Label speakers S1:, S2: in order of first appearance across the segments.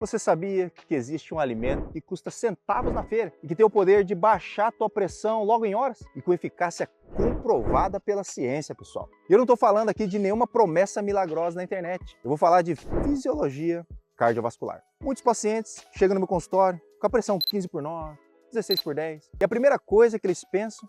S1: Você sabia que existe um alimento que custa centavos na feira e que tem o poder de baixar a tua pressão logo em horas e com eficácia comprovada pela ciência, pessoal? E eu não estou falando aqui de nenhuma promessa milagrosa na internet. Eu vou falar de fisiologia cardiovascular. Muitos pacientes chegam no meu consultório com a pressão 15/9, 16/10 e a primeira coisa que eles pensam,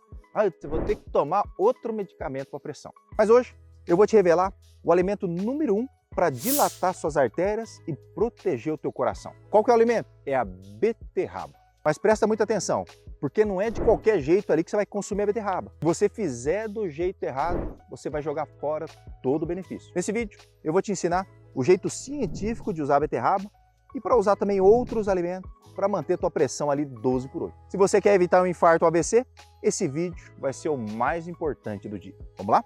S1: eu vou ter que tomar outro medicamento para a pressão. Mas hoje eu vou te revelar o alimento número 1 para dilatar suas artérias e proteger o teu coração. Qual que é o alimento? É a beterraba. Mas presta muita atenção, porque não é de qualquer jeito ali que você vai consumir a beterraba. Se você fizer do jeito errado, você vai jogar fora todo o benefício. Nesse vídeo, eu vou te ensinar o jeito científico de usar a beterraba e para usar também outros alimentos para manter tua pressão ali 12/8. Se você quer evitar um infarto ou AVC, esse vídeo vai ser o mais importante do dia. Vamos lá?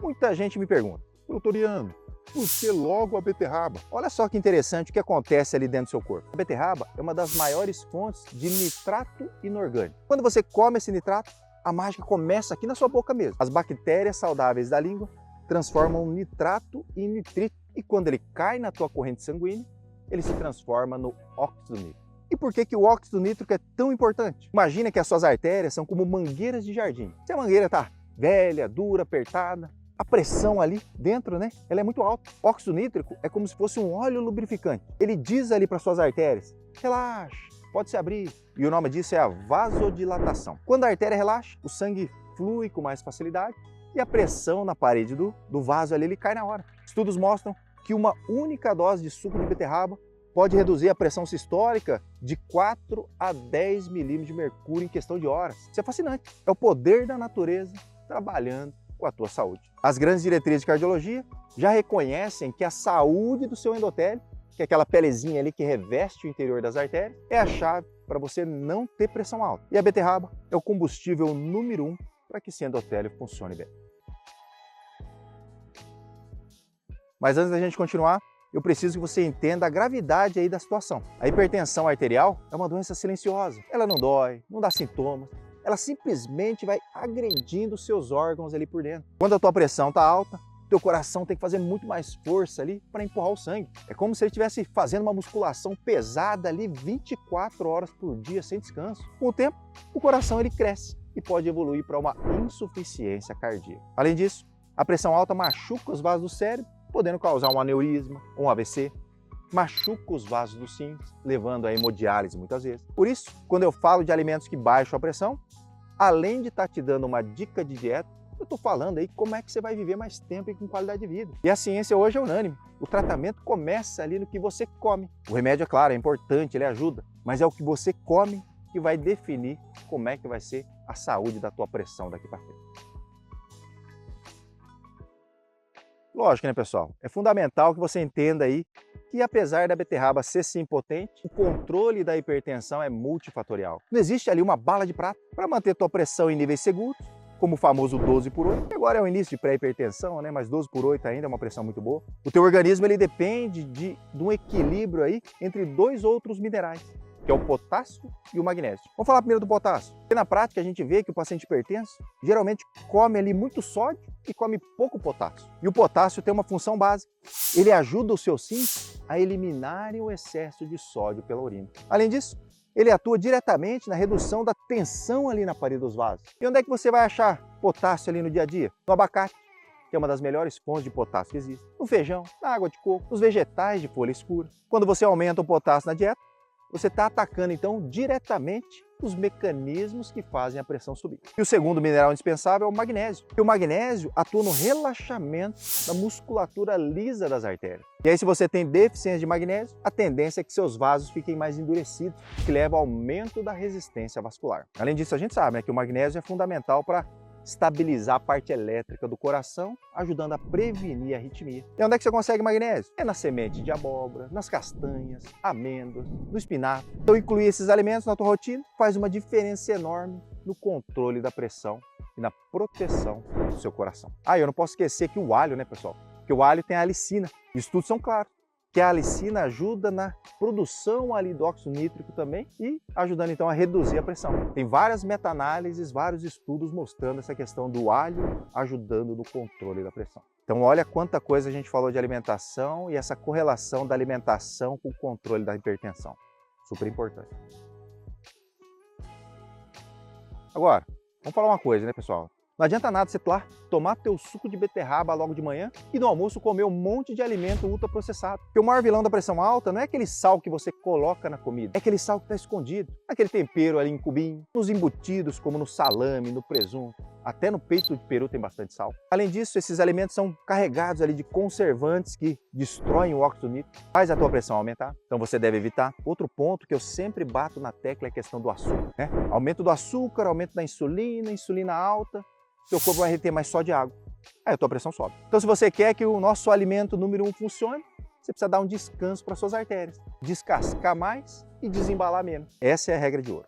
S1: Muita gente me pergunta, doutor Iano, por que logo a beterraba? Olha só que interessante o que acontece ali dentro do seu corpo. A beterraba é uma das maiores fontes de nitrato inorgânico. Quando você come esse nitrato, a mágica começa aqui na sua boca mesmo. As bactérias saudáveis da língua transformam o nitrato em nitrito e quando ele cai na tua corrente sanguínea, ele se transforma no óxido nítrico. E por que o óxido nítrico é tão importante? Imagina que as suas artérias são como mangueiras de jardim. Se a mangueira está velha, dura, apertada, a pressão ali dentro, ela é muito alta. O óxido nítrico é como se fosse um óleo lubrificante. Ele diz ali para suas artérias, relaxa, pode se abrir. E o nome disso é a vasodilatação. Quando a artéria relaxa, o sangue flui com mais facilidade e a pressão na parede do vaso ali ele cai na hora. Estudos mostram que uma única dose de suco de beterraba pode reduzir a pressão sistólica de 4 a 10 milímetros de mercúrio em questão de horas. Isso é fascinante. É o poder da natureza trabalhando com a tua saúde. As grandes diretrizes de cardiologia já reconhecem que a saúde do seu endotélio, que é aquela pelezinha ali que reveste o interior das artérias, é a chave para você não ter pressão alta. E a beterraba é o combustível número 1 para que esse endotélio funcione bem. Mas antes da gente continuar, eu preciso que você entenda a gravidade aí da situação. A hipertensão arterial é uma doença silenciosa. Ela não dói, não dá sintomas, ela simplesmente vai agredindo os seus órgãos ali por dentro. Quando a tua pressão está alta, teu coração tem que fazer muito mais força ali para empurrar o sangue. É como se ele estivesse fazendo uma musculação pesada ali 24 horas por dia sem descanso. Com o tempo, o coração ele cresce e pode evoluir para uma insuficiência cardíaca. Além disso, a pressão alta machuca os vasos do cérebro, podendo causar um aneurisma ou um AVC. Machuca os vasos dos rins, levando a hemodiálise muitas vezes. Por isso, quando eu falo de alimentos que baixam a pressão, além de estar te dando uma dica de dieta, eu estou falando aí como é que você vai viver mais tempo e com qualidade de vida. E a ciência hoje é unânime. O tratamento começa ali no que você come. O remédio, é claro, é importante, ele ajuda, mas é o que você come que vai definir como é que vai ser a saúde da tua pressão daqui para frente. Lógico, né, pessoal? É fundamental que você entenda aí que apesar da beterraba ser sim potente, o controle da hipertensão é multifatorial. Não existe ali uma bala de prata para manter tua pressão em níveis seguros, como o famoso 12/8. Agora é o início de pré-hipertensão, mas 12/8 ainda é uma pressão muito boa. O teu organismo ele depende de um equilíbrio aí entre dois outros minerais, que é o potássio e o magnésio. Vamos falar primeiro do potássio. Porque na prática a gente vê que o paciente hipertenso geralmente come ali muito sódio e come pouco potássio. E o potássio tem uma função básica. Ele ajuda os seus rins a eliminarem o excesso de sódio pela urina. Além disso, ele atua diretamente na redução da tensão ali na parede dos vasos. E onde é que você vai achar potássio ali no dia a dia? No abacate, que é uma das melhores fontes de potássio que existe. No feijão, na água de coco, nos vegetais de folha escura. Quando você aumenta o potássio na dieta, você está atacando, então, diretamente os mecanismos que fazem a pressão subir. E o segundo mineral indispensável é o magnésio. E o magnésio atua no relaxamento da musculatura lisa das artérias. E aí, se você tem deficiência de magnésio, a tendência é que seus vasos fiquem mais endurecidos, que leva ao aumento da resistência vascular. Além disso, a gente sabe que o magnésio é fundamental para estabilizar a parte elétrica do coração, ajudando a prevenir a arritmia. E onde é que você consegue magnésio? É na semente de abóbora, nas castanhas, amêndoas, no espinafre. Então incluir esses alimentos na tua rotina faz uma diferença enorme no controle da pressão e na proteção do seu coração. Eu não posso esquecer que o alho, pessoal? Porque o alho tem a alicina. Estudos são claros que a alicina ajuda na produção ali do óxido nítrico também e ajudando então a reduzir a pressão. Tem várias meta-análises, vários estudos mostrando essa questão do alho ajudando no controle da pressão. Então olha quanta coisa a gente falou de alimentação e essa correlação da alimentação com o controle da hipertensão. Super importante. Agora, vamos falar uma coisa, né, pessoal? Não adianta nada você lá tomar teu suco de beterraba logo de manhã e no almoço comer um monte de alimento ultraprocessado. Porque o maior vilão da pressão alta não é aquele sal que você coloca na comida, é aquele sal que está escondido. Aquele tempero ali em cubinho, nos embutidos como no salame, no presunto, até no peito de peru tem bastante sal. Além disso, esses alimentos são carregados ali de conservantes que destroem o óxido nítrico, faz a tua pressão aumentar, então você deve evitar. Outro ponto que eu sempre bato na tecla é a questão do açúcar, né? Aumento do açúcar, aumento da insulina alta, seu corpo vai reter mais só de água, aí a tua pressão sobe. Então se você quer que o nosso alimento número 1 funcione, você precisa dar um descanso para suas artérias, descascar mais e desembalar menos. Essa é a regra de ouro.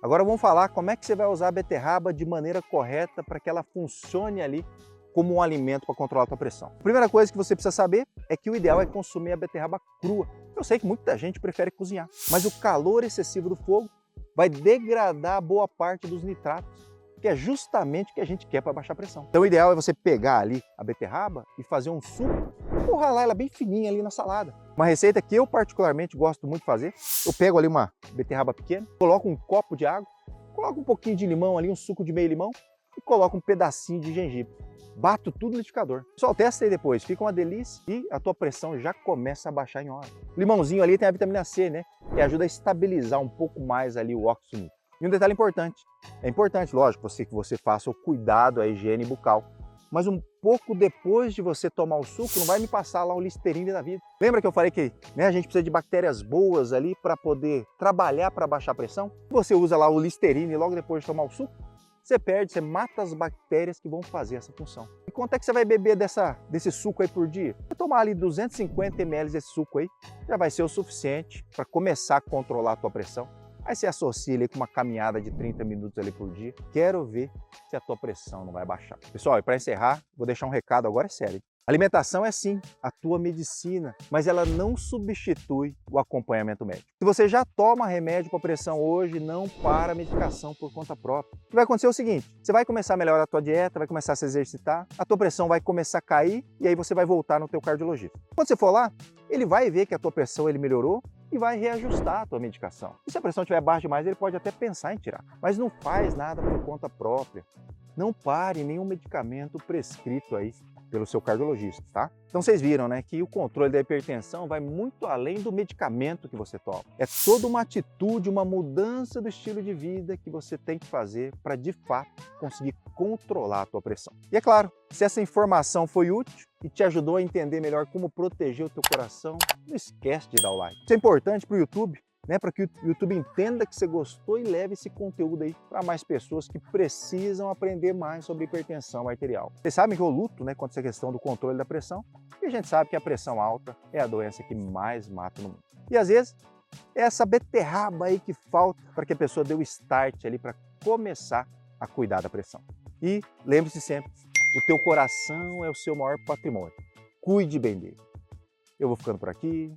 S1: Agora vamos falar como é que você vai usar a beterraba de maneira correta para que ela funcione ali como um alimento para controlar a tua pressão. A primeira coisa que você precisa saber é que o ideal é consumir a beterraba crua. Eu sei que muita gente prefere cozinhar, mas o calor excessivo do fogo vai degradar boa parte dos nitratos, que é justamente o que a gente quer para baixar a pressão. Então o ideal é você pegar ali a beterraba e fazer um suco ou ralar ela bem fininha ali na salada. Uma receita que eu particularmente gosto muito de fazer, eu pego ali uma beterraba pequena, coloco um copo de água, coloco um pouquinho de limão ali, um suco de meio limão e coloco um pedacinho de gengibre. Bato tudo no liquidificador. Pessoal, testa aí depois, fica uma delícia e a tua pressão já começa a baixar em hora. O limãozinho ali tem a vitamina C, né? Que ajuda a estabilizar um pouco mais ali o óxido nítrico. E um detalhe importante, é importante, lógico, que você faça o cuidado, a higiene bucal, mas um pouco depois de você tomar o suco, não vai me passar lá o Listerine da vida. Lembra que eu falei que a gente precisa de bactérias boas ali para poder trabalhar para baixar a pressão? Você usa lá o Listerine logo depois de tomar o suco, você perde, você mata as bactérias que vão fazer essa função. E quanto é que você vai beber desse suco aí por dia? Você tomar ali 250 ml desse suco aí, já vai ser o suficiente para começar a controlar a tua pressão. Aí você associa ele com uma caminhada de 30 minutos ali por dia. Quero ver se a tua pressão não vai baixar. Pessoal, e para encerrar, vou deixar um recado agora, é sério. Alimentação é sim a tua medicina, mas ela não substitui o acompanhamento médico. Se você já toma remédio para pressão hoje, não para a medicação por conta própria. O que vai acontecer é o seguinte, você vai começar a melhorar a tua dieta, vai começar a se exercitar, a tua pressão vai começar a cair e aí você vai voltar no teu cardiologista. Quando você for lá, ele vai ver que a tua pressão ele melhorou e vai reajustar a tua medicação. E se a pressão estiver baixa demais, ele pode até pensar em tirar. Mas não faz nada por conta própria. Não pare nenhum medicamento prescrito aí pelo seu cardiologista, tá? Então vocês viram, né, que o controle da hipertensão vai muito além do medicamento que você toma. É toda uma atitude, uma mudança do estilo de vida que você tem que fazer para, de fato, conseguir controlar a tua pressão. E é claro, se essa informação foi útil e te ajudou a entender melhor como proteger o teu coração, não esquece de dar o like. Isso é importante para o YouTube, né, para que o YouTube entenda que você gostou e leve esse conteúdo aí para mais pessoas que precisam aprender mais sobre hipertensão arterial. Vocês sabem que eu luto, né, contra essa questão do controle da pressão e a gente sabe que a pressão alta é a doença que mais mata no mundo. E às vezes é essa beterraba aí que falta para que a pessoa dê o start ali para começar a cuidar da pressão. E lembre-se sempre, o teu coração é o seu maior patrimônio. Cuide bem dele. Eu vou ficando por aqui,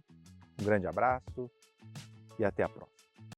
S1: um grande abraço e até a próxima.